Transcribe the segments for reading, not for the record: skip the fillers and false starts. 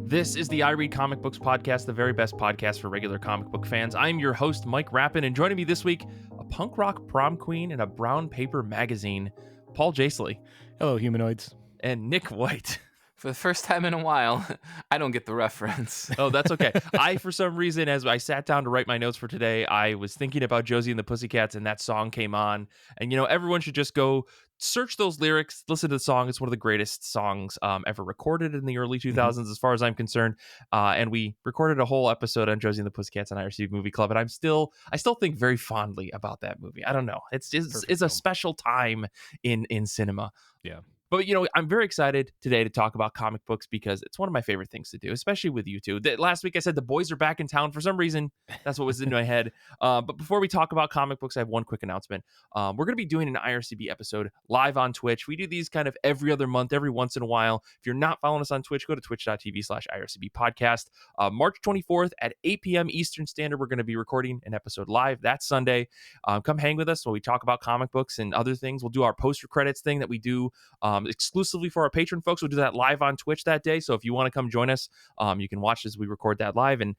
This is the I Read Comic Books podcast, the very best podcast for regular comic book fans. I'm your host, Mike Rapin, and joining me this week, a punk rock prom queen and a brown paper magazine, Paul Jasley. Hello, humanoids. And Nick White. For the first time in a while, I don't get the reference. Oh, that's okay. For some reason, as I sat down to write my notes for today, I was thinking about Josie and the Pussycats, and that song came on. And, everyone should just go search those lyrics, listen to the song. It's one of the greatest songs ever recorded in the early 2000s, as far as I'm concerned. And we recorded a whole episode on Josie and the Pussycats on IRC Movie Club, and I still think very fondly about that movie. I don't know. It's a special time in cinema. Yeah. But, I'm very excited today to talk about comic books because it's one of my favorite things to do, especially with you two. Last week I said the boys are back in town. For some reason, that's what was in my head. But before we talk about comic books, I have one quick announcement. We're going to be doing an IRCB episode live on Twitch. We do these kind of every other month, every once in a while. If you're not following us on Twitch, go to twitch.tv/IRCB podcast. March 24th at 8 p.m. Eastern Standard, we're going to be recording an episode live that Sunday. Come hang with us while we talk about comic books and other things. We'll do our poster credits thing that we do exclusively for our patron folks. We'll do that live on Twitch that day. So if you want to come join us, you can watch as we record that live. And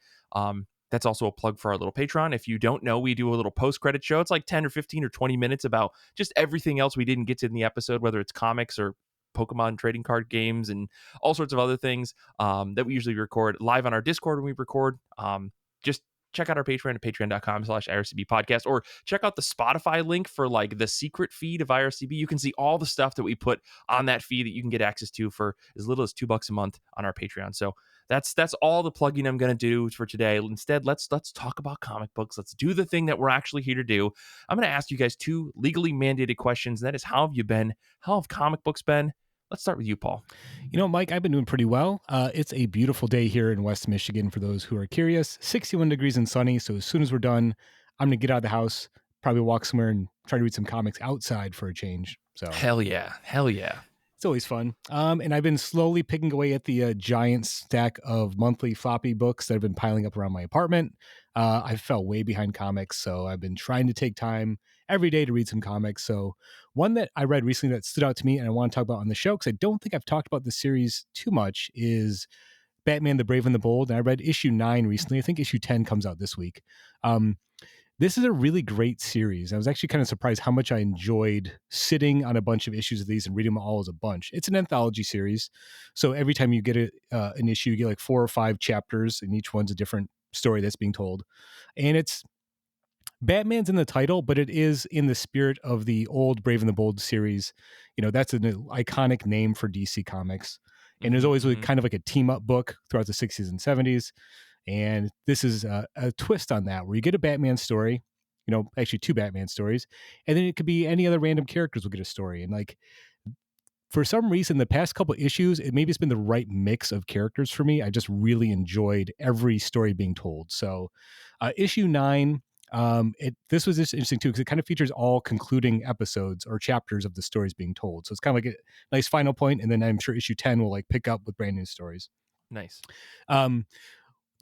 that's also a plug for our little Patreon. If you don't know, we do a little post-credit show. It's like 10 or 15 or 20 minutes about just everything else we didn't get to in the episode, whether it's comics or Pokemon trading card games and all sorts of other things that we usually record live on our Discord when we record. Just check out our Patreon at patreon.com/IRCB podcast, or check out the Spotify link for like the secret feed of IRCB. You can see all the stuff that we put on that feed that you can get access to for as little as $2 a month on our Patreon. So that's all the plugging I'm going to do for today. Instead, let's talk about comic books. Let's do the thing that we're actually here to do. I'm going to ask you guys two legally mandated questions. And that is, how have you been? How have comic books been? Let's start with you, Paul. Mike, I've been doing pretty well. It's a beautiful day here in West Michigan, for those who are curious. 61 degrees and sunny. So as soon as we're done, I'm going to get out of the house, probably walk somewhere and try to read some comics outside for a change. So Hell yeah. It's always fun. And I've been slowly picking away at the giant stack of monthly floppy books that have been piling up around my apartment. I fell way behind comics, so I've been trying to take time every day to read some comics. So one that I read recently that stood out to me and I want to talk about on the show, because I don't think I've talked about the series too much, is Batman the Brave and the Bold. And I read issue 9 recently. I think issue 10 comes out this week. This is a really great series. I was actually kind of surprised how much I enjoyed sitting on a bunch of issues of these and reading them all as a bunch. It's an anthology series. So every time you get an issue, you get like 4 or 5 chapters, and each one's a different story that's being told. And it's Batman's in the title, but it is in the spirit of the old Brave and the Bold series. That's an iconic name for DC Comics. And there's always kind of like a team up book throughout the 60s and 70s. And this is a twist on that, where you get a Batman story, actually 2 Batman stories, and then it could be any other random characters will get a story. And like, for some reason, the past couple issues, it's been the right mix of characters for me. I just really enjoyed every story being told. So issue 9, this was just interesting too, because it kind of features all concluding episodes or chapters of the stories being told. So it's kind of like a nice final point, and then I'm sure issue 10 will like pick up with brand new stories. Nice.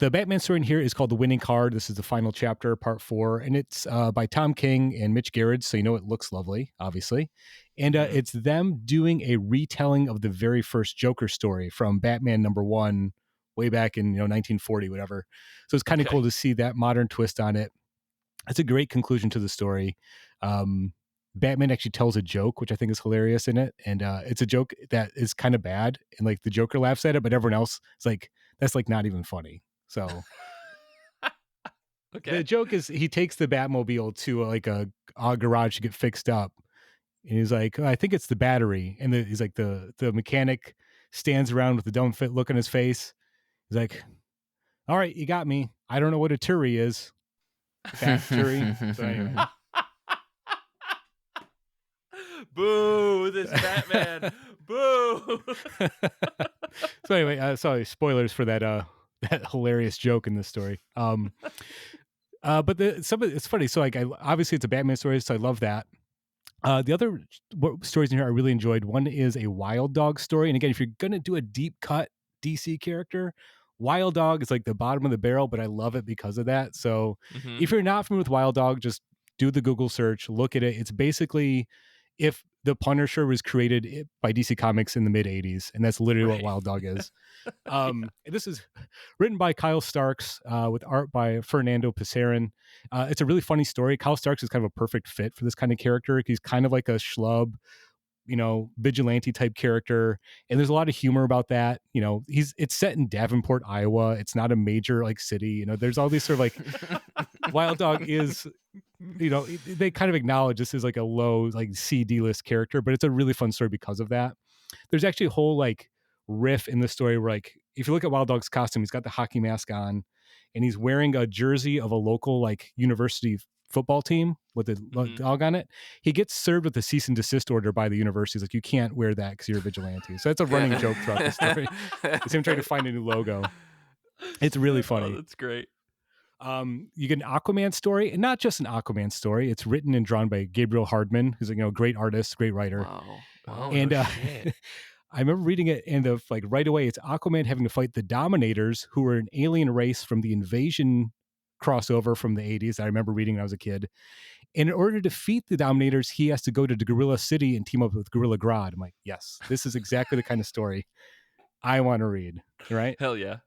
The Batman story in here is called The Winning Card. This is the final chapter, part 4, and it's by Tom King and Mitch Gerads, so it looks lovely, obviously. And it's them doing a retelling of the very first Joker story from Batman #1 way back in 1940, whatever. So it's kind of cool to see that modern twist on it. It's a great conclusion to the story. Batman actually tells a joke, which I think is hilarious in it, and it's a joke that is kind of bad, and like the Joker laughs at it, but everyone else is like, that's like not even funny. So the joke is he takes the Batmobile to like a garage to get fixed up. And he's like, I think it's the battery. And he's like, the mechanic stands around with the dumb fit look on his face. He's like, all right, you got me. I don't know what a Turi is. Turi. So anyway. Boo, this Batman. Boo. So anyway, sorry, spoilers for that hilarious joke in this story. But it's funny. So like, obviously it's a Batman story, so I love that. The other stories in here I really enjoyed. One is a Wild Dog story, and again, if you're gonna do a deep cut DC character, Wild Dog is like the bottom of the barrel, but I love it because of that. So if you're not familiar with Wild Dog, just do the Google search, look at it. It's basically if the Punisher was created by DC Comics in the mid 80s, and that's literally what Right. Wild Dog is. And this is written by Kyle Starks with art by Fernando Pescerin. It's a really funny story. Kyle Starks is kind of a perfect fit for this kind of character. He's kind of like a schlub, vigilante type character, and there's a lot of humor about that. It's set in Davenport, Iowa. It's not a major like city. There's all these sort of like Wild Dog is, they kind of acknowledge this is like a low like C-D list character, but it's a really fun story because of that. There's actually a whole like riff in the story where, like, if you look at Wild Dog's costume, he's got the hockey mask on and he's wearing a jersey of a local like university football team with the dog on it. He gets served with a cease and desist order by the university. It's like, you can't wear that because you're a vigilante. So that's a running joke throughout the story. It's him trying to find a new logo. It's really funny. Oh, that's great. You get an Aquaman story, and not just an Aquaman story. It's written and drawn by Gabriel Hardman, who's a great artist, great writer. Wow. And no shit. I remember reading it, and right away, it's Aquaman having to fight the Dominators, who were an alien race from the Invasion crossover from the 80s. I remember reading when I was a kid. And in order to defeat the Dominators, he has to go to the Gorilla City and team up with Gorilla Grodd. I'm like, yes, this is exactly the kind of story I want to read. Right? Hell yeah.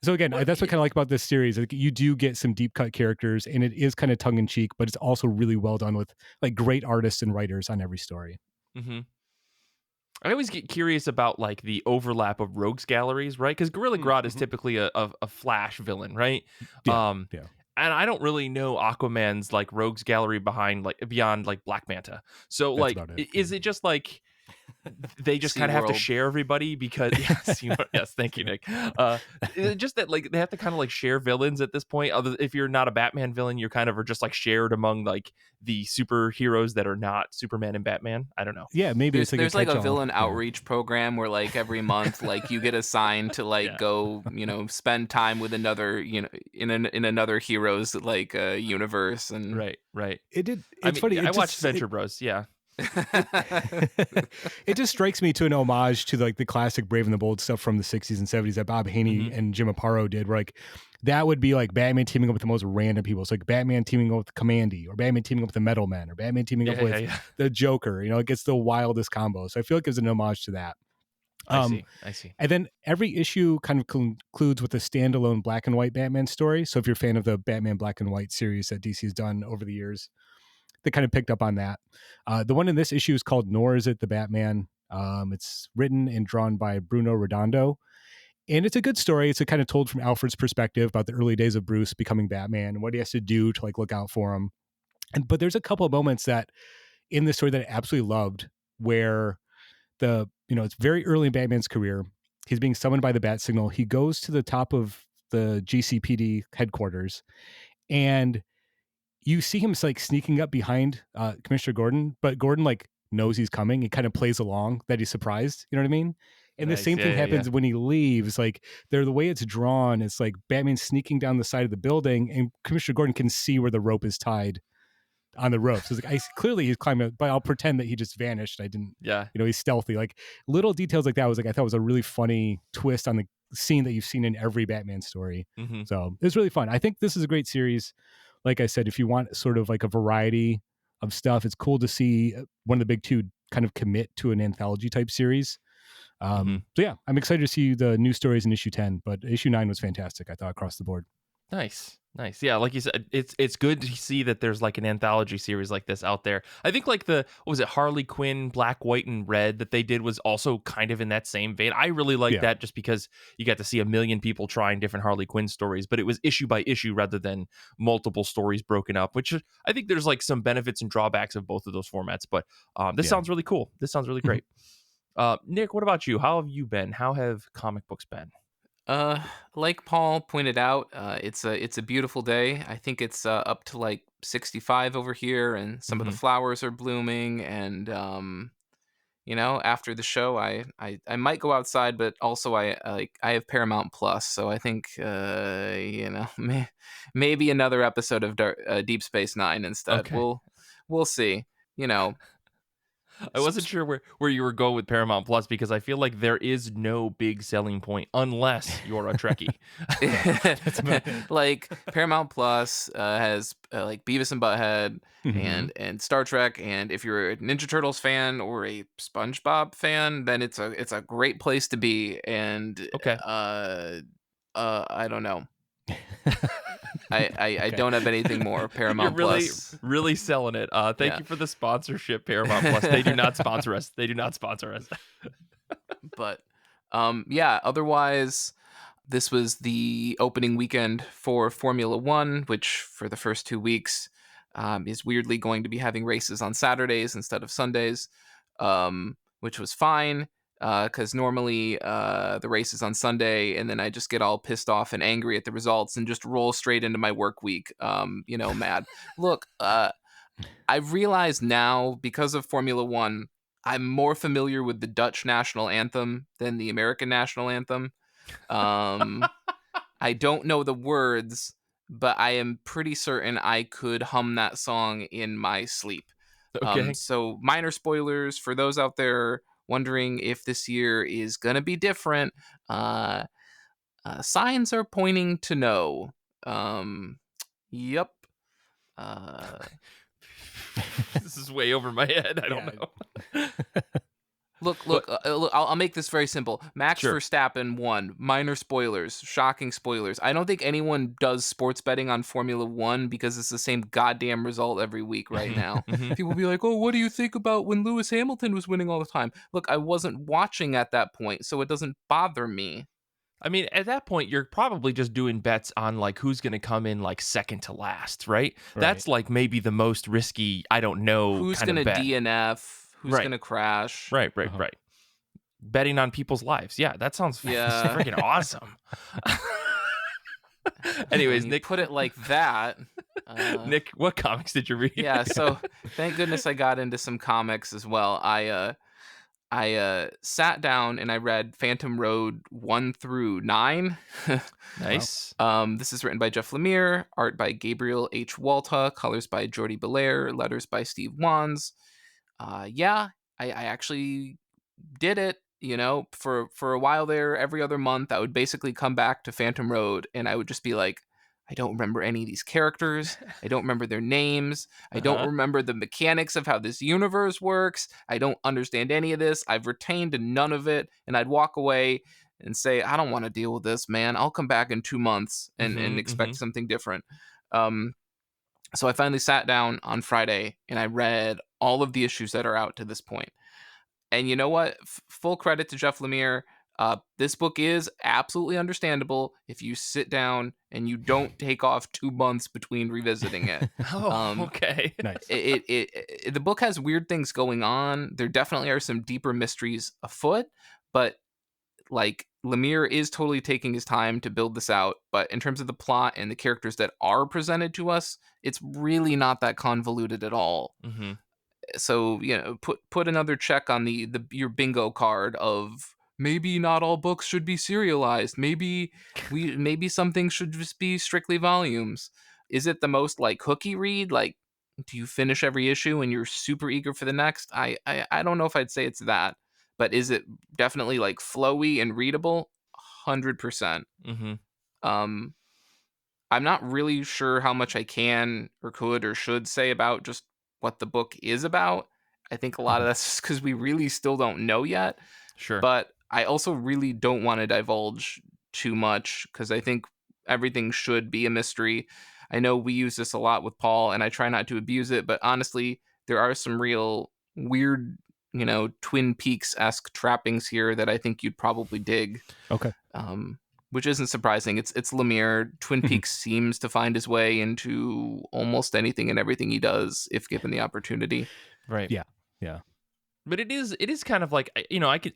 So again, that's what I kind of like about this series. Like, you do get some deep cut characters, and it is kind of tongue in cheek, but it's also really well done with like great artists and writers on every story. Mm-hmm. I always get curious about like the overlap of rogues galleries, right? Because Gorilla Grodd is typically a Flash villain, right? Yeah. And I don't really know Aquaman's like rogues gallery beyond like Black Manta. So That's like, about it. is it just like they just kind of have to SeaWorld. share everybody because yes, thank you, Nick. Is it just that like they have to kind of like share villains at this point? Other if you're not a Batman villain, you're kind of are just like shared among like the superheroes that are not Superman and Batman. I don't know. Yeah, maybe There's a like a catch-all. villain outreach program where like every month like you get assigned to like Yeah. go spend time with another in another hero's like universe and Right. It's funny. I watched Venture Bros. Yeah. It just strikes me to an homage to like the classic Brave and the Bold stuff from the 60s and 70s that Bob Haney and Jim Aparo did, where like that would be like Batman teaming up with the most random people. It's like Batman teaming up with Commandy, or Batman teaming up with the Metal Men, or Batman teaming up with the Joker. It gets the wildest combo. So I feel like it's an homage to that. I see. And then every issue kind of concludes with a standalone black and white Batman story. So if you're a fan of the Batman black and white series that DC has done over the years, they kind of picked up on that. The one in this issue is called Nor Is It the Batman. It's written and drawn by Bruno Redondo. And it's a good story. It's kind of told from Alfred's perspective about the early days of Bruce becoming Batman and what he has to do to like look out for him. But there's a couple of moments that in this story that I absolutely loved, where it's very early in Batman's career. He's being summoned by the bat signal. He goes to the top of the GCPD headquarters, and you see him like sneaking up behind Commissioner Gordon, but Gordon like knows he's coming. He kind of plays along that he's surprised. You know what I mean? And the same thing happens when he leaves. Like the way it's drawn, it's like Batman sneaking down the side of the building, and Commissioner Gordon can see where the rope is tied on the rope. So it's like clearly he's climbing, but I'll pretend that he just vanished. I didn't. Yeah. He's stealthy. Like little details like that was like I thought was a really funny twist on the scene that you've seen in every Batman story. Mm-hmm. So it was really fun. I think this is a great series. Like I said, if you want sort of like a variety of stuff, it's cool to see one of the big two kind of commit to an anthology type series. So yeah, I'm excited to see the new stories in issue 10, but issue 9 was fantastic, I thought, across the board. Nice. Yeah, like you said, it's good to see that there's like an anthology series like this out there. I think like Harley Quinn, Black, White, and Red that they did was also kind of in that same vein. I really like that just because you got to see a million people trying different Harley Quinn stories, but it was issue by issue rather than multiple stories broken up, which I think there's like some benefits and drawbacks of both of those formats. But this sounds really cool. This sounds really great. Nick, what about you? How have you been? How have comic books been? Like Paul pointed out, it's a beautiful day. I think it's up to like 65 over here, and some of the flowers are blooming. And after the show, I might go outside, but also I have Paramount Plus, so I think maybe another episode of Deep Space Nine instead. Okay. We'll see. I wasn't sure where you were going with Paramount Plus because I feel like there is no big selling point unless you're a Trekkie. That's about it. Like Paramount Plus has like Beavis and Butthead Mhm. and Star Trek, and if you're a Ninja Turtles fan or a SpongeBob fan, then it's a great place to be. And Okay. I don't know. I Okay. don't have anything more. You're Paramount really, Plus. really selling it. Thank Yeah. you for the sponsorship, Paramount Plus. They do not sponsor us. They do not sponsor us. But yeah, otherwise this was the opening weekend for Formula One, which for the first 2 weeks is weirdly going to be having races on Saturdays instead of Sundays, which was fine because normally the race is on Sunday, and then I just get all pissed off and angry at the results and just roll straight into my work week, mad. Look, I've realized now because of Formula One, I'm more familiar with the Dutch national anthem than the American national anthem. Um, I don't know the words, but I am pretty certain I could hum that song in my sleep. Okay. So minor spoilers for those out there wondering if this year is gonna be different. Uh, Signs are pointing to no. Yep. Uh, This is way over my head. I don't Yeah. know. Look, But look. I'll make this very simple. Max sure. Verstappen won. Minor spoilers, shocking spoilers. I don't think anyone does sports betting on Formula One because it's the same goddamn result every week right Hmm. now. Hmm. People be like, "Oh, what do you think about when Lewis Hamilton was winning all the time?" Look, I wasn't watching at that point, so it doesn't bother me. I mean, at that point, you're probably just doing bets on like who's going to come in like second to last, right? Right. That's like maybe the most risky, I don't know Who's kind of gonna bet. DNF? Who's Right. gonna crash? Right. Right. Uh-huh. Right. Betting on people's lives. Yeah, that sounds Yeah. freaking awesome. When Anyways, you put it like that. Uh, Nick, what comics did you read? yeah. So thank goodness I got into some comics as well. I sat down and I read Phantom Road 1 through 9. Wow. Nice. This is written by Jeff Lemire, art by Gabriel H. Walta, colors by Jordi Belair, letters by Steve Wands. Yeah, I actually did it. For a while there, every other month, I would basically come back to Phantom Road, and I would just be like, I don't remember any of these characters. I don't remember their names. I don't Uh-huh. remember the mechanics of how this universe works. I don't understand any of this. I've retained none of it, and I'd walk away and say, I don't want to deal with this, man. I'll come back in 2 months and Mm-hmm. expect Mm-hmm. something different. Um, so I finally sat down on Friday and I read all of the issues that are out to this point. And you know what? Full credit to Jeff Lemire. This book is absolutely understandable if you sit down and you don't take off 2 months between revisiting it. Oh, Um, okay. Nice. the book has weird things going on. There definitely are some deeper mysteries afoot, but like Lemire is totally taking his time to build this out. But in terms of the plot and the characters that are presented to us, it's really not that convoluted at all. Mm-hmm. So put another check on the your bingo card of maybe not all books should be serialized. Maybe some things should just be strictly volumes. Is it the most like hooky read? Like, do you finish every issue and you're super eager for the next? I don't know if I'd say it's that, but is it definitely like flowy and readable? 100%. Mm-hmm. Um, I'm not really sure how much I can or could or should say about just what the book is about. I think a lot of Mhm. that's just because we really still don't know yet. Sure. But I also really don't want to divulge too much because I think everything should be a mystery. I know we use this a lot with Paul, and I try not to abuse it, but honestly, there are some real weird, Twin Peaks esque trappings here that I think you'd probably dig. Okay. Which isn't surprising. It's Lemire. Twin Mhm. Peaks seems to find his way into almost anything and everything he does if given the opportunity. Right. Yeah. Yeah. But it is kind of like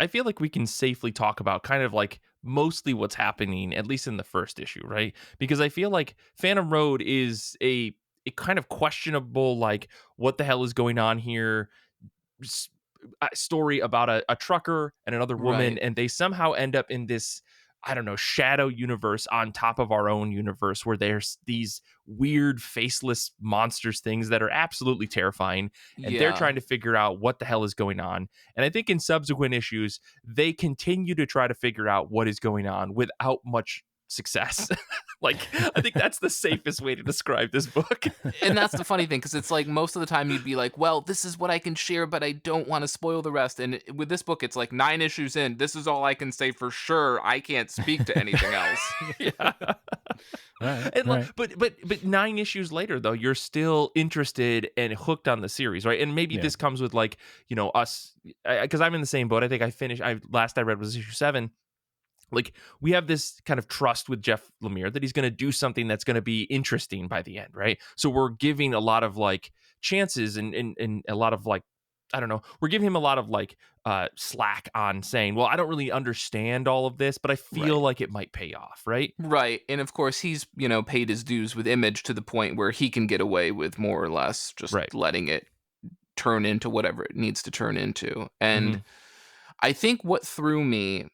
I feel like we can safely talk about kind of like mostly what's happening at least in the first issue, right? Because I feel like Phantom Road is a kind of questionable like what the hell is going on here s- story about a trucker and another woman, Right. and they somehow end up in this I don't know, shadow universe on top of our own universe where there's these weird faceless monsters things that are absolutely terrifying, and they're Yeah. trying to figure out what the hell is going on. And I think in subsequent issues they continue to try to figure out what is going on without much success. Like, I think that's the safest way to describe this book. And that's the funny thing, because it's like most of the time you'd be like, well, this is what I can share, but I don't want to spoil the rest. And with this book, it's like 9 issues in. This is all I can say for sure. I can't speak to anything else. Yeah. And All right. but 9 issues later though, you're still interested and hooked on the series, right? And maybe Yeah. this comes with like, us, because I'm in the same boat. I think last I read was issue 7. Like, we have this kind of trust with Jeff Lemire that he's going to do something that's going to be interesting by the end, right? So we're giving a lot of like chances and a lot of like, I don't know, we're giving him a lot of like slack on saying, well, I don't really understand all of this, but I feel Right. like it might pay off, right? Right. And of course, he's, paid his dues with Image to the point where he can get away with more or less just Right. letting it turn into whatever it needs to turn into. And Mhm. I think what threw me,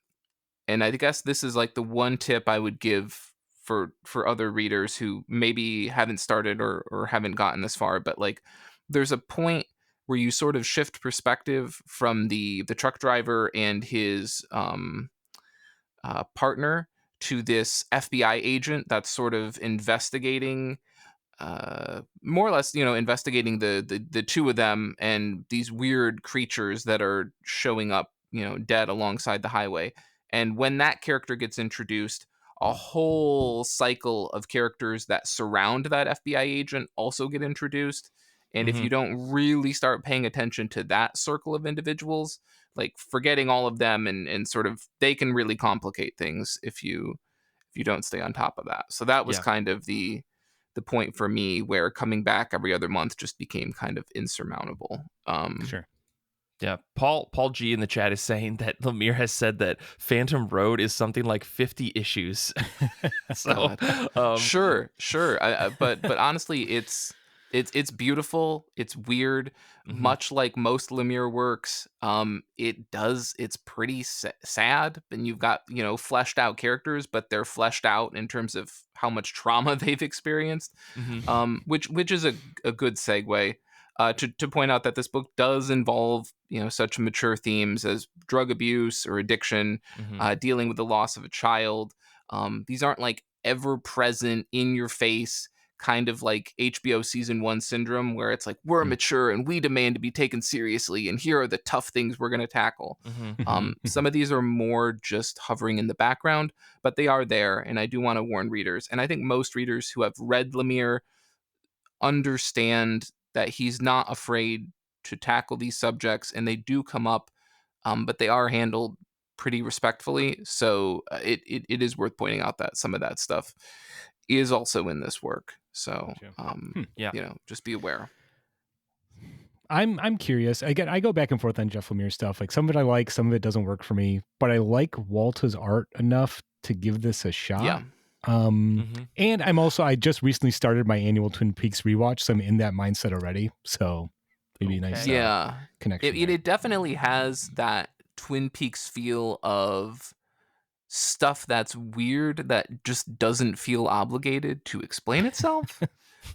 and I guess this is like the one tip I would give for other readers who maybe haven't started or haven't gotten this far, but like there's a point where you sort of shift perspective from the truck driver and his partner to this FBI agent that's sort of investigating, more or less, investigating the two of them and these weird creatures that are showing up, dead alongside the highway. And when that character gets introduced, a whole cycle of characters that surround that FBI agent also get introduced. And if you Mhm. don't really start paying attention to that circle of individuals, like forgetting all of them and sort of they can really complicate things if you don't stay on top of that. So that was Yeah. kind of the point for me where coming back every other month just became kind of insurmountable. Sure. Yeah, Paul G in the chat is saying that Lemire has said that Phantom Road is something like 50 issues. So, God, um, sure. But honestly, it's beautiful. It's weird. mhm, Much like most Lemire works, it's pretty sad. And you've got fleshed out characters, but they're fleshed out in terms of how much trauma they've experienced. mhm, Which is a good segue. To point out that this book does involve such mature themes as drug abuse or addiction, mhm, dealing with the loss of a child. These aren't like ever present in your face kind of like HBO season 1 syndrome where it's like we're Mm. mature and we demand to be taken seriously and here are the tough things we're going to tackle. mhm, Mhm. mhm. Some of these are more just hovering in the background, but they are there, and I do want to warn readers. And I think most readers who have read Lemire understand that he's not afraid to tackle these subjects, and they do come up, but they are handled pretty respectfully. So it is worth pointing out that some of that stuff is also in this work. So Gotcha. Hmm. Yeah. just be aware. I'm curious. Again, I go back and forth on Jeff Lemire stuff. Like some of it I like, some of it doesn't work for me. But I like Walta's art enough to give this a shot. Yeah. Mhm. And I just recently started my annual Twin Peaks rewatch, so I'm in that mindset already. So maybe a nice Okay. Yeah. connection It, there. it definitely has that Twin Peaks feel of stuff that's weird that just doesn't feel obligated to explain itself.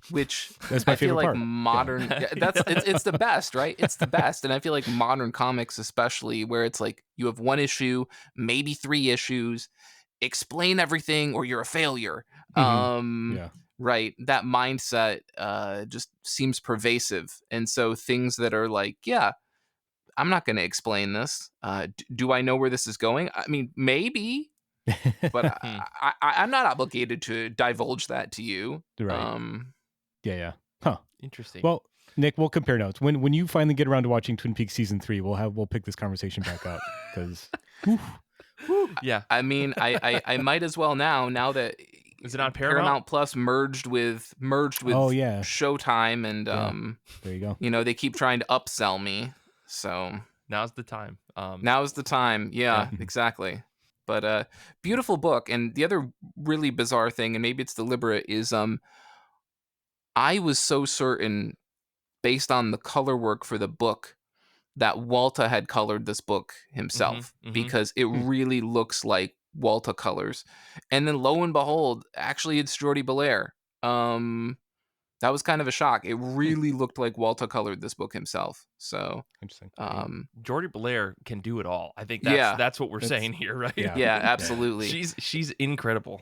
Which That's my I feel favorite like part. modern yeah, that's it's the best, right? It's the best. And I feel like modern comics especially where it's like you have one issue, maybe 3 issues, explain everything or you're a failure. Mhm. Yeah. Right, that mindset just seems pervasive. And so things that are like, yeah, I'm not going to explain this. Do I know where this is going? I mean, maybe, but Hmm. I'm not obligated to divulge that to you. Right. Yeah, yeah. Huh. Interesting. Well, Nick, we'll compare notes. When you finally get around to watching Twin Peaks season 3, we'll pick this conversation back up because Yeah. I mean, I might as well now that Is it on Paramount? Paramount Plus merged oh with yeah, Showtime, and yeah. There you go. they keep trying to upsell me. So Now's the time. now is the time. Yeah. Yeah, exactly. But beautiful book. And the other really bizarre thing, and maybe it's deliberate, is I was so certain based on the color work for the book that Walta had colored this book Mhm. himself Mhm. because it Hmm. really looks like Walta colors. And then lo and behold, actually it's Jordi Belair. That was kind of a shock. It Hmm. really looked like Walta colored this book himself. So, Interesting. Jordi Belair can do it all. I think yeah, that's what we're That's saying here, right? yeah. yeah, Yeah. absolutely. She's incredible.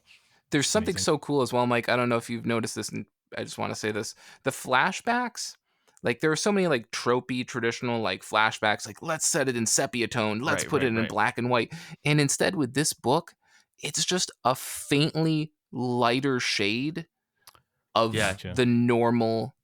There's It's something amazing. so cool as well, Mike. I don't know if you've noticed this, and I just want to say this: the flashbacks. Like there are so many like tropey traditional like flashbacks. Like let's set it in sepia tone. Let's Right, put it right, in right. black and white. And instead, with this book, it's just a faintly lighter shade Yeah. of Gotcha. the normal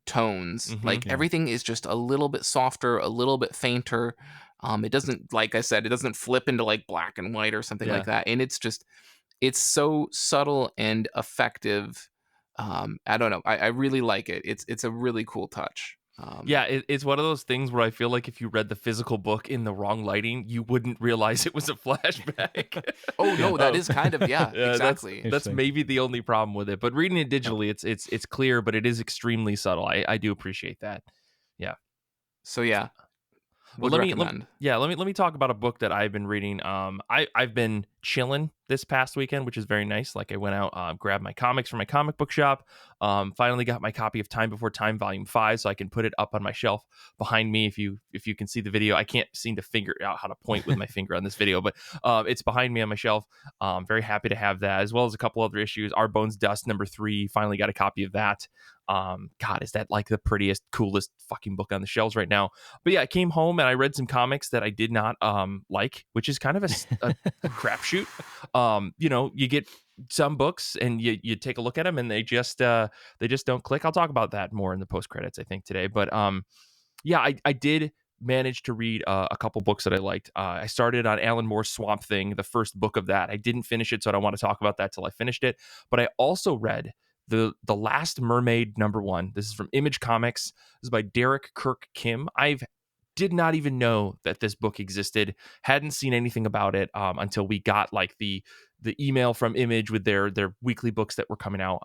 tones. Hmm. Like Yeah. everything is just a little bit softer, a little bit fainter. It doesn't, like I said, it doesn't flip into like black and white or something like Yeah. that. And it's so subtle and effective. I don't know. I really like it. It's a really cool touch. Yeah, it's one of those things where I feel like if you read the physical book in the wrong lighting, you wouldn't realize it was a flashback. Oh Yeah. no, that is kind of, yeah, Yeah, that's exactly. Interesting. maybe the only problem with it. But reading it Yep. digitally, it's clear, but it is extremely subtle. I do appreciate that. Yeah. So yeah, Well, would recommend. let me talk about a book that I've been reading. I've been chilling this past weekend, which is very nice. Like I went out, grabbed my comics from my comic book shop. Finally got my copy of Time Before Time Volume 5, so I can put it up on my shelf behind me. If you can see the video, I can't seem to figure out how to point with my finger on this video, but it's behind me on my shelf. Very happy to have that, as well as a couple other issues. Our Bones Dust #3. Finally got a copy of that. God, is that like the prettiest, coolest fucking book on the shelves right now? But yeah, I came home and I read some comics that I did not like, which is kind of a crapshoot. You get some books and you take a look at them and they just don't click. I'll talk about that more in the post credits, I think, today. But yeah, I did manage to read a couple books that I liked. I started on Alan Moore's Swamp Thing, the first book of that. I didn't finish it, so I don't want to talk about that till I finished it. But I also read the Last Mermaid #1. This is from Image Comics. This is by Derek Kirk Kim. I did not even know that this book existed. Hadn't seen anything about it until we got like the email from Image with their weekly books that were coming out.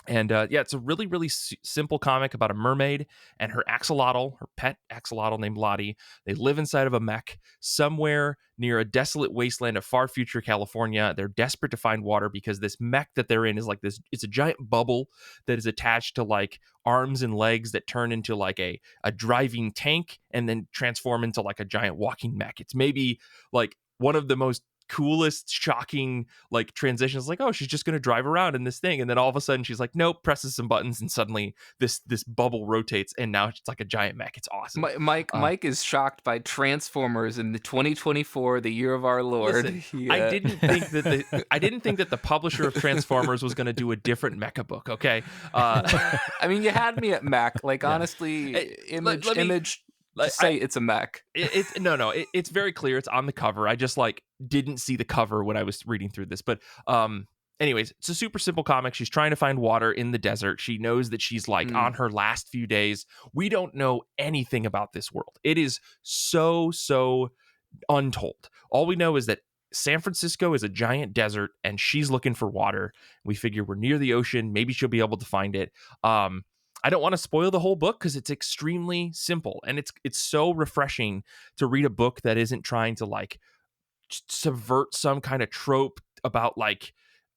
And yeah, it's a really, really simple comic about a mermaid and her axolotl, her pet axolotl named Lottie. They live inside of a mech somewhere near a desolate wasteland of far future California. They're desperate to find water because this mech that they're in is like this. It's a giant bubble that is attached to like arms and legs that turn into like a driving tank and then transform into like a giant walking mech. It's maybe like one of the most coolest, shocking like transitions. Like, oh, she's just gonna drive around in this thing, and then all of a sudden she's like, nope, presses some buttons, and suddenly this bubble rotates, and now it's like a giant mech. It's awesome. Mike is shocked by Transformers in the 2024, the year of our Lord. Listen, I Yeah. didn't think that the publisher of Transformers was going to do a different mecha book. Okay, I mean, you had me at mech. Like yeah. honestly, Let me. image. Like, Just say it's a mech. It's no, it's very clear. It's on the cover. I just like didn't see the cover when I was reading through this. But anyways, it's a super simple comic. She's trying to find water in the desert. She knows that she's like Mm. on her last few days. We don't know anything about this world. It is so untold. All we know is that San Francisco is a giant desert and she's looking for water. We figure we're near the ocean. Maybe she'll be able to find it. I don't want to spoil the whole book because it's extremely simple and it's so refreshing to read a book that isn't trying to like subvert some kind of trope about like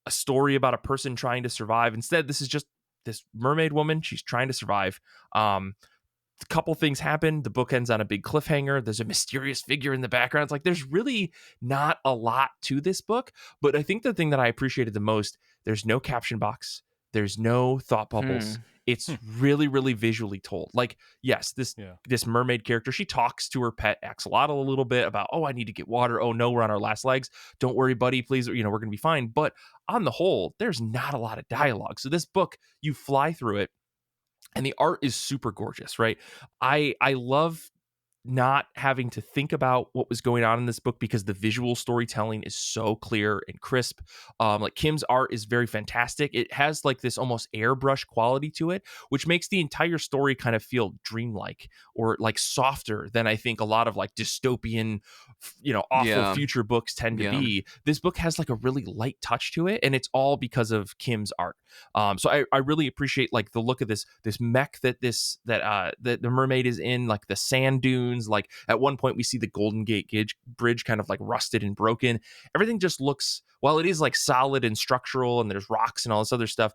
a story about a person trying to survive. Instead, this is just this mermaid woman. She's trying to survive. A couple things happen. The book ends on a big cliffhanger. There's a mysterious figure in the background. It's like there's really not a lot to this book, but I think the thing that I appreciated the most, there's no caption box. There's no thought bubbles. It's really, really visually told. Like, yes, this mermaid character, she talks to her pet axolotl a little bit about, oh, I need to get water. Oh no, we're on our last legs. Don't worry, buddy. Please, we're gonna be fine. But on the whole, there's not a lot of dialogue. So this book, you fly through it and the art is super gorgeous, right? I love not having to think about what was going on in this book because the visual storytelling is so clear and crisp. Like Kim's art is very fantastic. It has like this almost airbrush quality to it, which makes the entire story kind of feel dreamlike or like softer than I think a lot of like dystopian, awful Yeah. future books tend to be. This book has like a really light touch to it, and it's all because of Kim's art. So I really appreciate like the look of this mech that the mermaid is in, like the sand dunes cartoons. Like at one point we see the Golden Gate Bridge kind of like rusted and broken. Everything just looks, while it is like solid and structural and there's rocks and all this other stuff,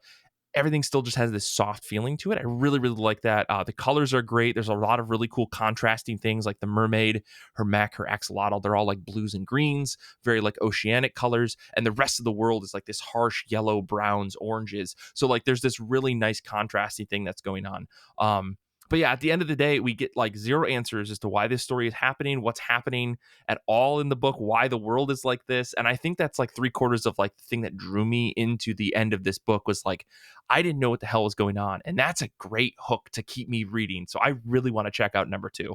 everything still just has this soft feeling to it. I really, really like that. The colors are great. There's a lot of really cool contrasting things like the mermaid, her mech, her axolotl. They're all like blues and greens, very like oceanic colors. And the rest of the world is like this harsh yellow, browns, oranges. So like there's this really nice contrasting thing that's going on. But yeah, at the end of the day, we get like zero answers as to why this story is happening, what's happening at all in the book, why the world is like this. And I think that's like 3/4 of like the thing that drew me into the end of this book was like, I didn't know what the hell was going on. And that's a great hook to keep me reading. So I really want to check out number 2.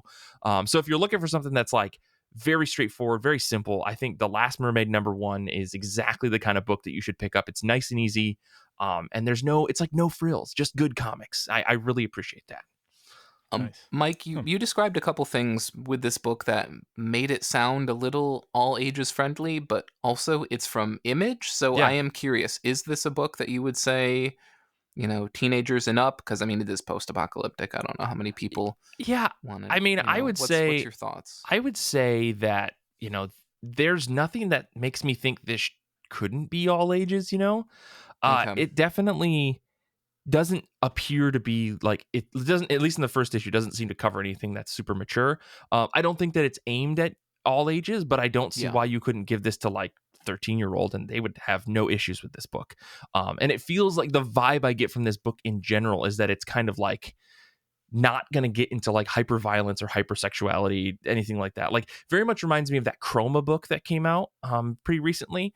So if you're looking for something that's like very straightforward, very simple, I think The Last Mermaid number 1 is exactly the kind of book that you should pick up. It's nice and easy. And it's like no frills, just good comics. I really appreciate that. Nice. Mike, you described a couple things with this book that made it sound a little all ages friendly, but also it's from Image. So Yeah. I am curious, is this a book that you would say, teenagers and up? Because I mean, it is post-apocalyptic. I don't know how many people Yeah. want I mean, I would what's say your thoughts? that, there's nothing that makes me think this couldn't be all ages. Okay. It definitely doesn't appear to be like it doesn't, at least in the first issue, doesn't seem to cover anything that's super mature. I don't think that it's aimed at all ages, but I don't see Yeah. why you couldn't give this to like 13-year-old and they would have no issues with this book. And it feels like the vibe I get from this book in general is that it's kind of like not going to get into like hyper violence or hypersexuality, anything like that. Like very much reminds me of that Chroma book that came out pretty recently,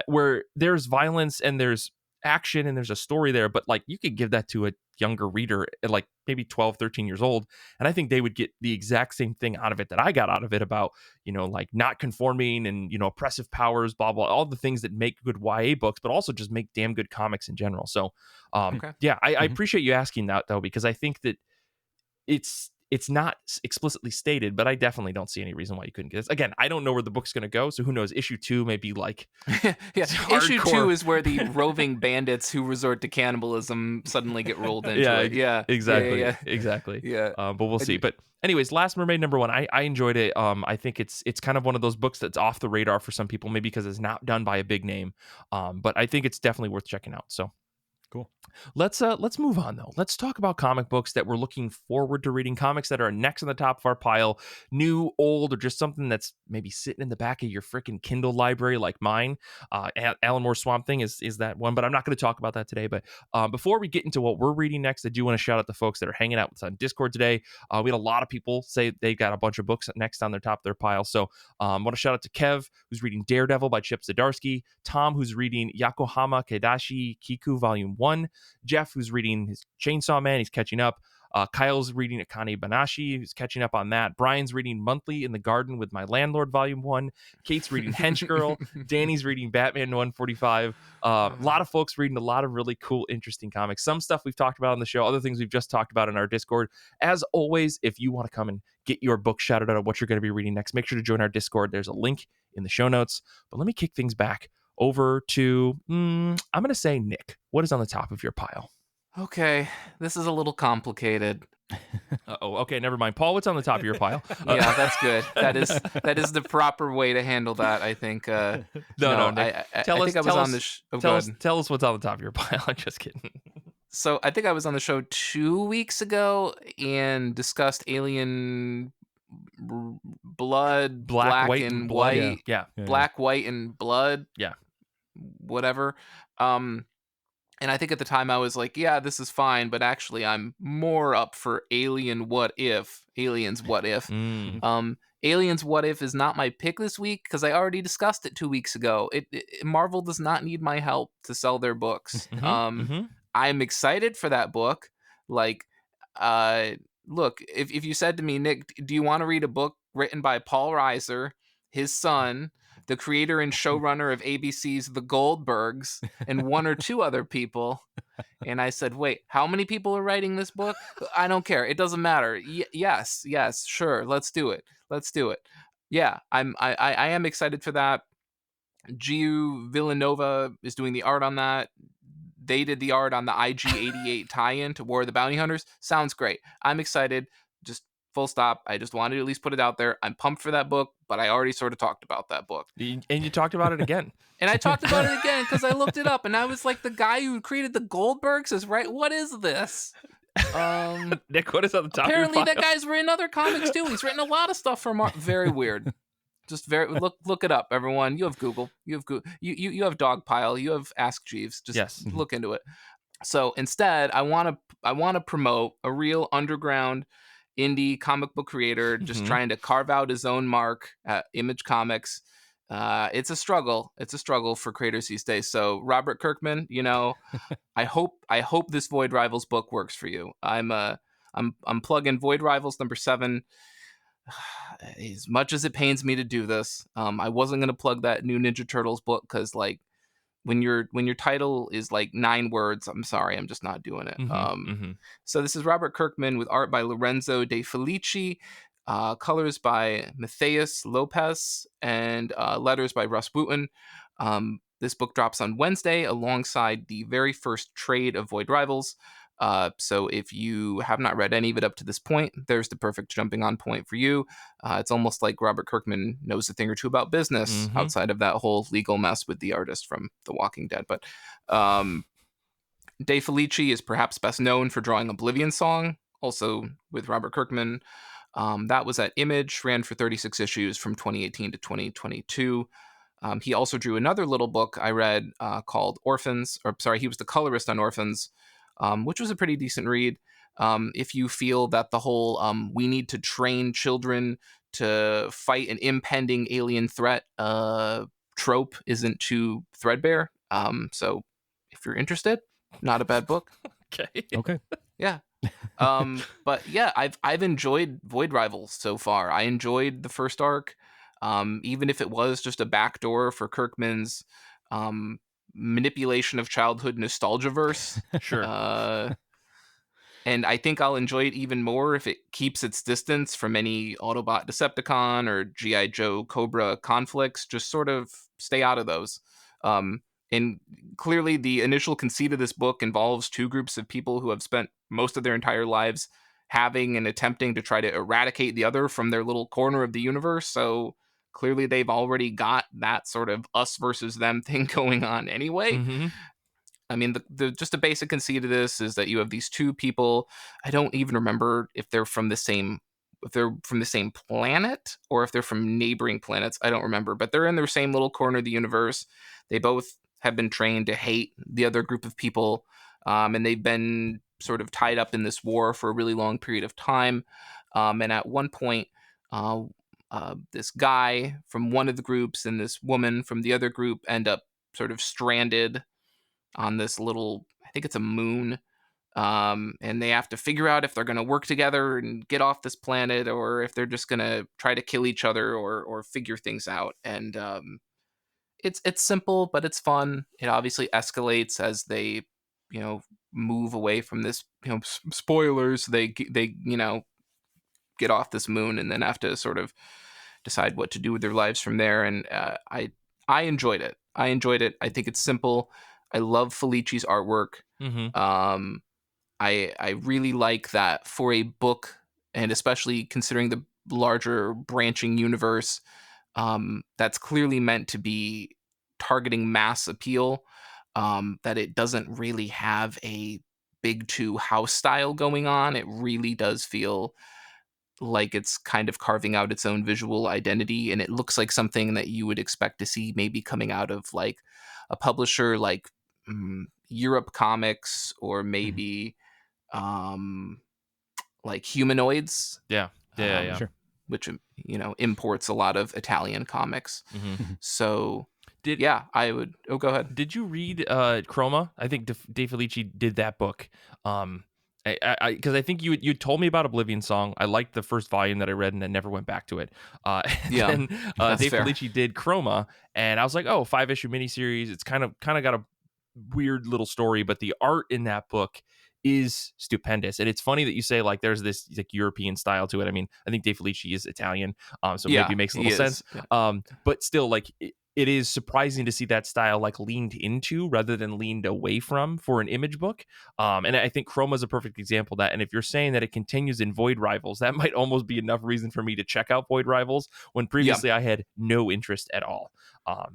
where there's violence and there's action and there's a story there, but like you could give that to a younger reader at like maybe 12, 13 years old, and I think they would get the exact same thing out of it that I got out of it about, like not conforming and, oppressive powers, blah, blah, all the things that make good YA books, but also just make damn good comics in general. So Okay. yeah, I Mhm. appreciate you asking that though, because I think that it's not explicitly stated, but I definitely don't see any reason why you couldn't get this. Again, I don't know where the book's going to go, so who knows? Issue 2 may be like Yeah. Issue 2 hardcore. is where the roving bandits who resort to cannibalism suddenly get rolled into Yeah, it. Yeah. exactly, Yeah. exactly. Yeah. But we'll see. But anyways, Last Mermaid number 1, I enjoyed it. I think it's kind of one of those books that's off the radar for some people, maybe because it's not done by a big name. But I think it's definitely worth checking out. So Cool. let's move on though. Let's talk about comic books that we're looking forward to reading, comics that are next on the top of our pile, new, old, or just something that's maybe sitting in the back of your freaking Kindle library like mine. Alan Moore's Swamp Thing is that one, but I'm not going to talk about that today. But before we get into what we're reading next, I do want to shout out the folks that are hanging out with us on Discord today. We had a lot of people say they got a bunch of books next on their top of their pile. So I want to shout out to Kev, who's reading Daredevil by Chip Zdarsky, Tom, who's reading Yokohama Keidashi Kiku Volume 1, Jeff, who's reading his Chainsaw Man, he's catching up. Kyle's reading Akane Banashi, who's catching up on that. Brian's reading Monthly in the Garden with My Landlord, Volume 1. Kate's reading Hench Girl. Danny's reading Batman 145. A lot of folks reading a lot of really cool, interesting comics. Some stuff we've talked about on the show, other things we've just talked about in our Discord. As always, if you want to come and get your book shouted out of what you're going to be reading next, make sure to join our Discord. There's a link in the show notes. But let me kick things back over to, I'm going to say, Nick. What is on the top of your pile? Okay, this is a little complicated. Okay, never mind. Paul, what's on the top of your pile? Yeah, that's good. That is the proper way to handle that, I think. No, Nick. I think I was on the tell us what's on the top of your pile. I'm just kidding. So I think I was on the show 2 weeks ago and discussed Alien Blood, black white, and blood. white, Yeah. black, white, and blood. Yeah. Whatever. And I think at the time I was like, yeah, this is fine, but actually I'm more up for Aliens What If. Aliens What If is not my pick this week because I already discussed it 2 weeks ago. Marvel does not need my help to sell their books. I'm excited for that book. Like, look, if you said to me, Nick, do you want to read a book written by Paul Reiser, his son, the creator and showrunner of ABC's The Goldbergs, and one or two other people? And I said, wait, how many people are writing this book? I don't care. It doesn't matter. Yes, sure. Let's do it. Yeah, I am excited for that. Giu Villanova is doing the art on that. They did the art on the IG-88 tie-in to War of the Bounty Hunters. Sounds great. I'm excited. Just Full stop. I just wanted to at least put it out there. I'm pumped for that book, but I already sort of talked about that book. And you talked about it again. And I talked about it again because I looked it up, and I was like, the guy who created the Goldbergs is right. What is this? Nick, what is on the top Apparently of your that guy's written other comics too. He's written a lot of stuff for very weird. Just very look it up, everyone. You have Google. You have Google. You have Dogpile. You have Ask Jeeves. Just look into it. So instead, I want to promote a real underground indie comic book creator just trying to carve out his own mark at Image Comics. It's a struggle. It's a struggle for creators these days. So Robert Kirkman, I hope this Void Rivals book works for you. I'm plugging Void Rivals #7. As much as it pains me to do this, I wasn't gonna plug that new Ninja Turtles book because like when your title is like 9 words, I'm sorry, I'm just not doing it. So this is Robert Kirkman with art by Lorenzo De Felici, colors by Matthias Lopez, and letters by Russ Wooten. This book drops on Wednesday alongside the very first trade of Void Rivals. So if you have not read any of it up to this point, there's the perfect jumping on point for you. It's almost like Robert Kirkman knows a thing or two about business outside of that whole legal mess with the artist from The Walking Dead. But De Felici is perhaps best known for drawing Oblivion Song, also with Robert Kirkman. That was at Image, ran for 36 issues from 2018 to 2022. He also drew another little book I read called Orphans, he was the colorist on Orphans, which was a pretty decent read. If you feel that the whole we need to train children to fight an impending alien threat trope isn't too threadbare. So if you're interested, not a bad book. Okay. Yeah. But yeah, I've enjoyed Void Rivals so far. I enjoyed the first arc, even if it was just a backdoor for Kirkman's manipulation of childhood nostalgia verse. Sure. And I think I'll enjoy it even more if it keeps its distance from any Autobot Decepticon or G.I. Joe Cobra conflicts. Just sort of stay out of those. And clearly the initial conceit of this book involves 2 groups of people who have spent most of their entire lives having and attempting to try to eradicate the other from their little corner of the universe. So clearly they've already got that sort of us versus them thing going on anyway. I mean, the just a basic conceit of this is that you have these 2 people. I don't even remember if they're from the same planet or if they're from neighboring planets. I don't remember, but they're in their same little corner of the universe. They both have been trained to hate the other group of people, and they've been sort of tied up in this war for a really long period of time. And at one point, this guy from one of the groups and this woman from the other group end up sort of stranded on this little, I think it's a moon, and they have to figure out if they're going to work together and get off this planet or if they're just going to try to kill each other or figure things out. And it's simple, but it's fun. It obviously escalates as they move away from this. Spoilers. They get off this moon and then have to sort of decide what to do with their lives from there. And I enjoyed it. I think it's simple. I love Felici's artwork. I really like that for a book, and especially considering the larger branching universe, that's clearly meant to be targeting mass appeal, that it doesn't really have a big 2 house style going on. It really does feel like it's kind of carving out its own visual identity, and it looks like something that you would expect to see maybe coming out of like a publisher like Europe Comics or maybe like Humanoids. Yeah. Sure. Which imports a lot of Italian comics. So I would. Oh, go ahead. Did you read Chroma? I think De Felici did that book. Because I think you told me about Oblivion Song. I liked the first volume that I read and then never went back to it. Then De Felici did Chroma, and I was like, oh, 5-issue miniseries. It's kind of got a weird little story, but the art in that book is stupendous. And it's funny that you say like there's this like European style to it. I mean, I think De Felici is Italian, so maybe it makes a little sense. But still, like it is surprising to see that style like leaned into rather than leaned away from for an image book. And I think Chroma is a perfect example of that. And if you're saying that it continues in Void Rivals, that might almost be enough reason for me to check out Void Rivals when Yeah. previously I had no interest at all.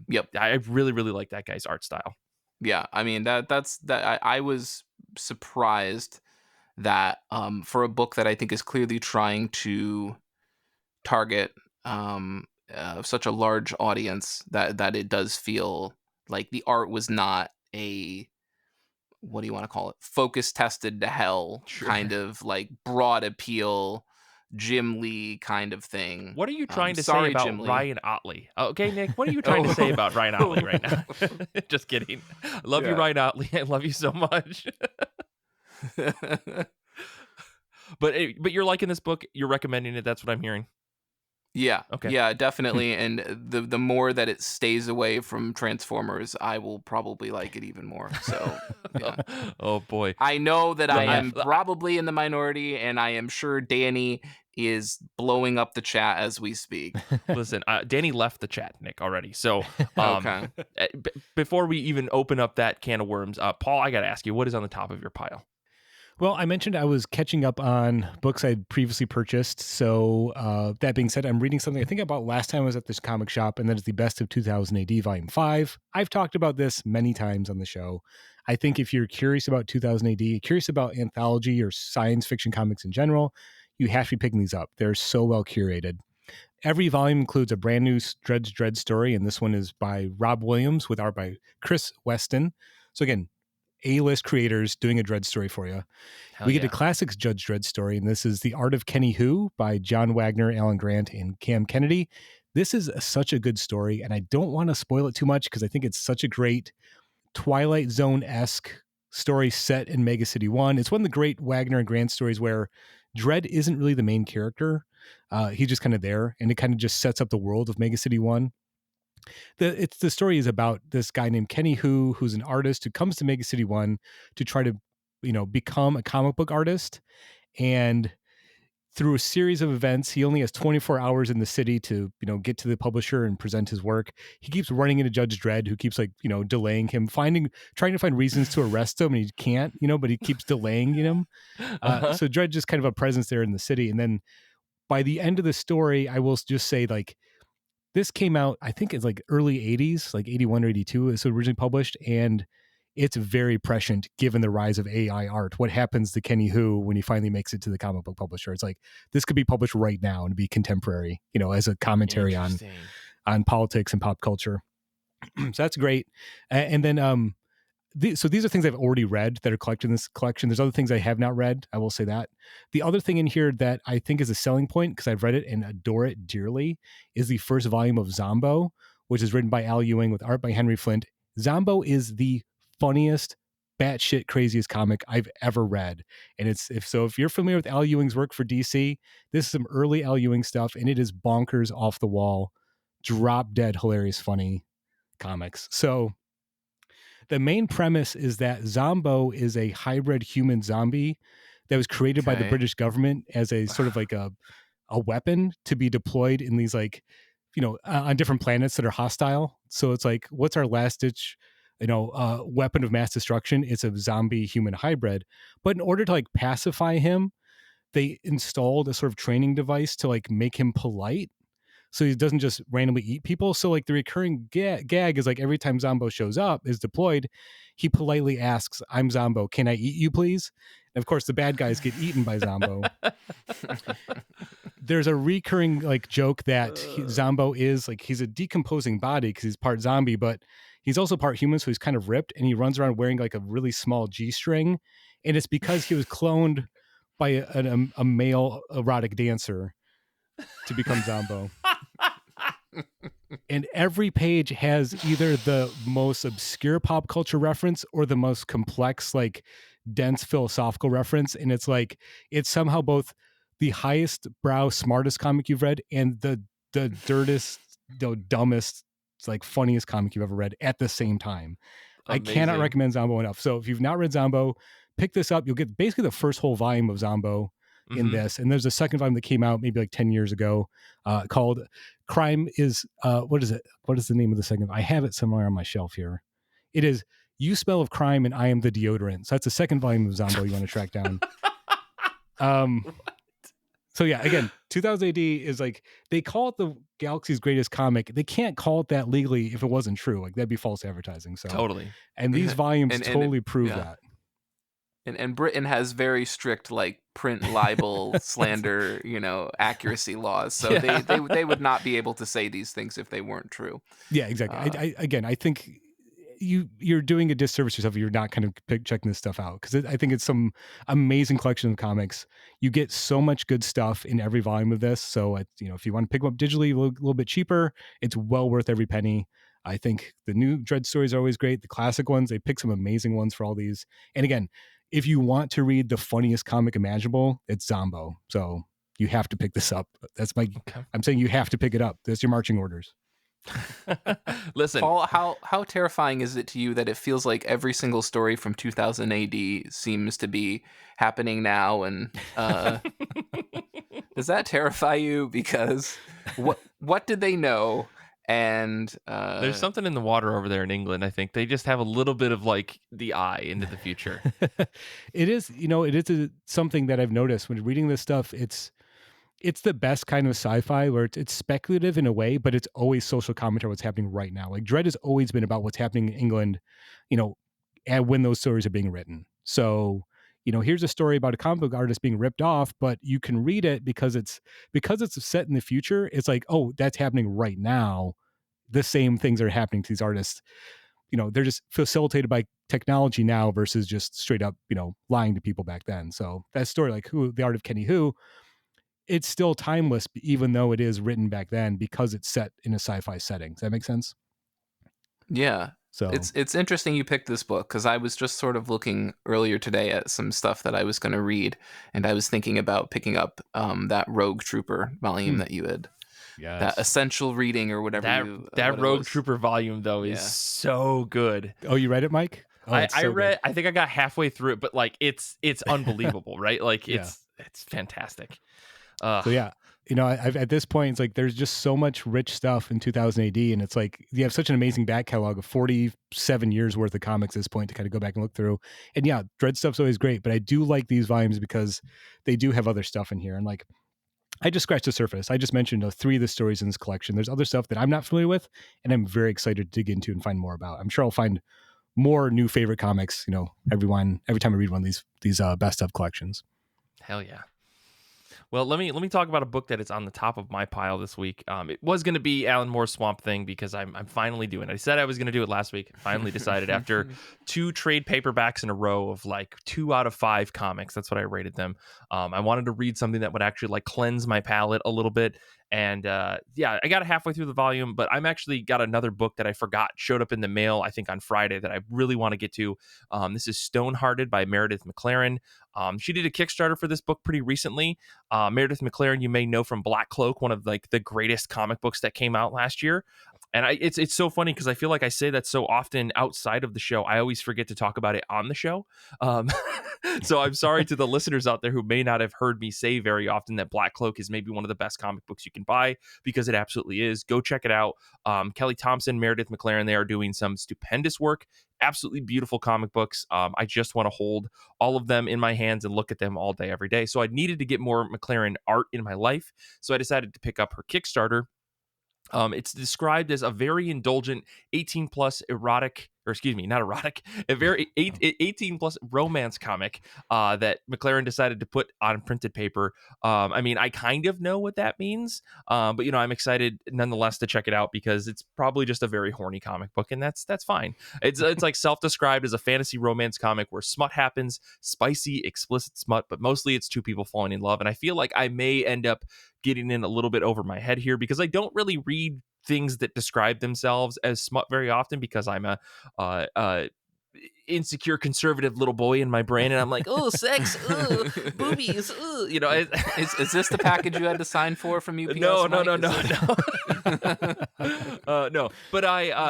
Yep. I really, really like that guy's art style. Yeah. I mean, that's that I was surprised that for a book that I think is clearly trying to target such a large audience, that it does feel like the art was not a, what do you want to call it, focus tested to hell Sure. kind of like broad appeal Jim Lee kind of thing. What are you trying to say Sorry, about Jim Lee. Ryan Otley? Okay, Nick, what are you trying to say Oh. about Ryan Otley right now? Just kidding. I love you, Yeah. Ryan Otley. I love you so much. But you're liking this book. You're recommending it. That's what I'm hearing. Yeah, Okay. yeah, definitely. And the more that it stays away from Transformers, I will probably like it even more. So yeah. Oh boy. I know that I Yeah. am probably in the minority, and I am sure Danny is blowing up the chat as we speak. Listen, Danny left the chat, Nick, already. So Okay. before we even open up that can of worms, Paul, I got to ask you, what is on the top of your pile? Well, I mentioned I was catching up on books I'd previously purchased. So that being said, I'm reading something I think I bought last time I was at this comic shop, and that is the Best of 2000 AD Volume 5. I've talked about this many times on the show. I think if you're curious about 2000 AD, curious about anthology or science fiction comics in general, you have to be picking these up. They're so well curated. Every volume includes a brand new Dredge Dread story, and this one is by Rob Williams with art by Chris Weston. So again, A-list creators doing a Dredd story for you. Hell We get yeah. a classics Judge Dredd story, and this is The Art of Kenny Who by John Wagner, Alan Grant, and Cam Kennedy. This is such a good story, and I don't want to spoil it too much because I think it's such a great Twilight Zone-esque story set in Mega City 1. It's one of the great Wagner and Grant stories where Dredd isn't really the main character. He's just kind of there, and it kind of just sets up the world of Mega City 1. The story is about this guy named Kenny Who, who's an artist who comes to Mega City 1 to try to, become a comic book artist. And through a series of events, he only has 24 hours in the city to, get to the publisher and present his work. He keeps running into Judge Dredd, who keeps delaying him, trying to find reasons to arrest him, and he can't, but he keeps delaying him. So Dredd just kind of a presence there in the city. And then by the end of the story, I will just say, like, this came out, I think it's like early 80s, like 81 or 82 is originally published, and it's very prescient given the rise of AI art. What happens to Kenny Who when he finally makes it to the comic book publisher? It's like, this could be published right now and be contemporary, as a commentary on politics and pop culture. So that's great. And then so these are things I've already read that are collected in this collection. There's other things I have not read. I will say that. The other thing in here that I think is a selling point, because I've read it and adore it dearly, is the first volume of Zombo, which is written by Al Ewing with art by Henry Flint. Zombo is the funniest, batshit craziest comic I've ever read. And if you're familiar with Al Ewing's work for DC, this is some early Al Ewing stuff, and it is bonkers, off the wall, drop dead hilarious funny comics. So the main premise is that Zombo is a hybrid human zombie that was created by the Okay. British government as a sort of like a weapon to be deployed in these, like, on different planets that are hostile. So it's like, what's our last ditch, weapon of mass destruction? It's a zombie human hybrid. But in order to like pacify him, they installed a sort of training device to like make him polite, so he doesn't just randomly eat people. So like the recurring gag is like every time Zombo shows up, is deployed, he politely asks, "I'm Zombo, can I eat you please?" And of course the bad guys get eaten by Zombo. There's a recurring like joke that Zombo is like, he's a decomposing body because he's part zombie, but he's also part human, so he's kind of ripped, and he runs around wearing like a really small G-string, and it's because he was cloned by a male erotic dancer to become Zombo. And every page has either the most obscure pop culture reference or the most complex, like dense philosophical reference. And it's like, it's somehow both the highest brow, smartest comic you've read and the dirtiest, dumbest, like funniest comic you've ever read at the same time. Amazing. I cannot recommend Zombo enough. So if you've not read Zombo, pick this up. You'll get basically the first whole volume of Zombo. in this. And there's a second volume that came out maybe like 10 years ago called Crime is, what is it? What is the name of the second? I have it somewhere on my shelf here. It is You Smell of Crime and I Am the Deodorant. So that's the second volume of Zombo you want to track down. So yeah, again, 2000 AD is like, they call it the galaxy's greatest comic. They can't call it that legally if it wasn't true. Like that'd be false advertising. So Totally. And these volumes And totally prove that. And Britain has very strict like print libel, slander, accuracy laws. So they would not be able to say these things if they weren't true. Yeah, exactly. I think you're doing a disservice to yourself if you're not kind of checking this stuff out, because I think it's some amazing collection of comics. You get so much good stuff in every volume of this. So if you want to pick them up digitally a little bit cheaper, it's well worth every penny. I think the new Dread stories are always great. The classic ones, they pick some amazing ones for all these. And again, if you want to read the funniest comic imaginable, it's Zombo. So you have to pick this up. I'm saying you have to pick it up. That's your marching orders. Listen, Paul, how terrifying is it to you that it feels like every single story from 2000 AD seems to be happening now? And does that terrify you? Because what did they know? And there's something in the water over there in England. I think they just have a little bit of like the eye into the future. It is something that I've noticed when reading this stuff. It's the best kind of sci-fi where it's speculative in a way, but it's always social commentary what's happening right now. Like Dread has always been about what's happening in England, and when those stories are being written. So, here's a story about a comic book artist being ripped off, but you can read it because it's set in the future. It's like, oh, that's happening right now. The same things are happening to these artists. They're just facilitated by technology now versus just straight up, lying to people back then. So that story, like The Art of Kenny Who, it's still timeless, even though it is written back then because it's set in a sci-fi setting. Does that make sense? Yeah. So it's interesting you picked this book, because I was just sort of looking earlier today at some stuff that I was going to read, and I was thinking about picking up that Rogue Trooper volume that you had. Yes. That essential reading or whatever. That Rogue Trooper volume though is so good. Oh, you read it, Mike? Oh, I read. I think I got halfway through it, but like it's unbelievable, right? Like it's fantastic. So yeah, I've at this point, it's like there's just so much rich stuff in 2000 AD, and it's like you have such an amazing back catalog of 47 years worth of comics at this point to kind of go back and look through. And yeah, Dread stuff's always great, but I do like these volumes because they do have other stuff in here. And like, I just scratched the surface. I just mentioned 3 of the stories in this collection. There's other stuff that I'm not familiar with, and I'm very excited to dig into and find more about. I'm sure I'll find more new favorite comics, every time I read one of these best of collections. Hell yeah. Well, let me talk about a book that is on the top of my pile this week. It was going to be Alan Moore's Swamp Thing because I'm finally doing it. I said I was going to do it last week. I finally decided after 2 trade paperbacks in a row of like 2 out of 5 comics. That's what I rated them. I wanted to read something that would actually like cleanse my palate a little bit. And I got halfway through the volume, but I'm actually got another book that I forgot showed up in the mail, I think on Friday, that I really want to get to. This is Stonehearted by Meredith McLaren. She did a Kickstarter for this book pretty recently. Meredith McLaren, you may know from Black Cloak, one of like the greatest comic books that came out last year. And it's so funny because I feel like I say that so often outside of the show. I always forget to talk about it on the show. So I'm sorry to the listeners out there who may not have heard me say very often that Black Cloak is maybe one of the best comic books you can buy, because it absolutely is. Go check it out. Kelly Thompson, Meredith McLaren, they are doing some stupendous work. Absolutely beautiful comic books. I just want to hold all of them in my hands and look at them all day, every day. So I needed to get more McLaren art in my life. So I decided to pick up her Kickstarter. It's described as a very indulgent 18 plus erotic, or excuse me, not erotic, a very 18 plus romance comic that McLaren decided to put on printed paper. I mean, I kind of know what that means, but I'm excited nonetheless to check it out because it's probably just a very horny comic book, and that's fine. It's like self-described as a fantasy romance comic where smut happens, spicy, explicit smut, but mostly it's 2 people falling in love. And I feel like I may end up getting in a little bit over my head here because I don't really read things that describe themselves as smut very often, because I'm a insecure conservative little boy in my brain, and I'm like, oh, sex, boobies, you know. Is this the package you had to sign for from UPS? No. Mike? No. But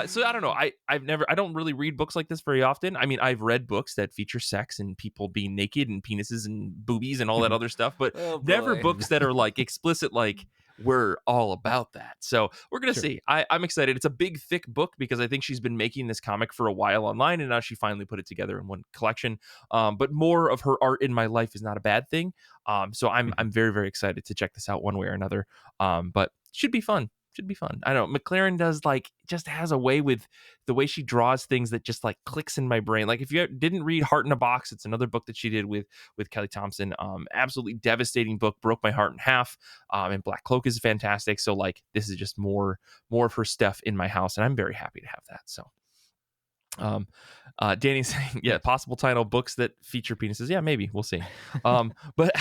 so I don't know. I don't really read books like this very often. I mean, I've read books that feature sex and people being naked and penises and boobies and all that other stuff, but never books that are like explicit, like we're all about that. So we're gonna see. I'm excited. It's a big, thick book because I think she's been making this comic for a while online, and now she finally put it together in one collection. But more of her art in my life is not a bad thing. So I'm very, very excited to check this out one way or another. But should be fun. I don't know. McLaren does just has a way with the way she draws things that just like clicks in my brain. Like if you didn't read Heart in a Box, it's another book that she did with Kelly Thompson. Absolutely devastating book, broke my heart in half. And Black Cloak is fantastic. So like this is just more of her stuff in my house, and I'm very happy to have that. So Danny's saying, yeah, possible title books that feature penises. Yeah, maybe we'll see. But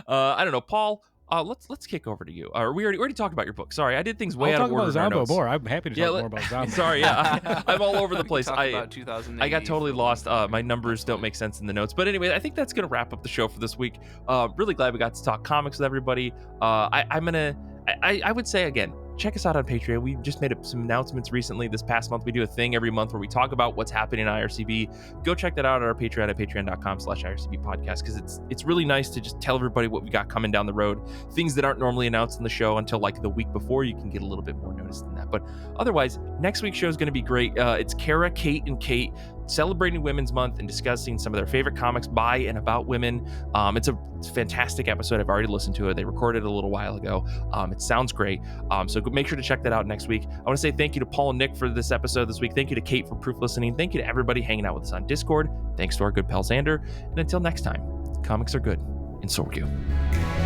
I don't know, Paul. Let's kick over to you. We already talked about your book. Sorry, I did things way out of order. I'll talk about Zombo more. I'm happy to talk more about Zombo. Sorry, yeah, I'm all over the place. I got totally lost. My numbers don't make sense in the notes. But anyway, I think that's gonna wrap up the show for this week. Really glad we got to talk comics with everybody. I would say again, check us out on Patreon. We just made some announcements recently. This past month, we do a thing every month where we talk about what's happening in IRCB. Go check that out at our Patreon at patreon.com/IRCB podcast, because it's really nice to just tell everybody what we got coming down the road. Things that aren't normally announced in the show until like the week before. You can get a little bit more notice than that. But otherwise, next week's show is going to be great. It's Kara, Kait, and Kait celebrating Women's Month and discussing some of their favorite comics by and about women. It's a fantastic episode. I've already listened to it. They recorded it a little while ago. It sounds great. So make sure to check that out next week. I want to say thank you to Paul and Nick for this episode this week. Thank you to Kait for proof listening. Thank you to everybody hanging out with us on Discord. Thanks to our good pal Zander. And until next time, comics are good, and so are you.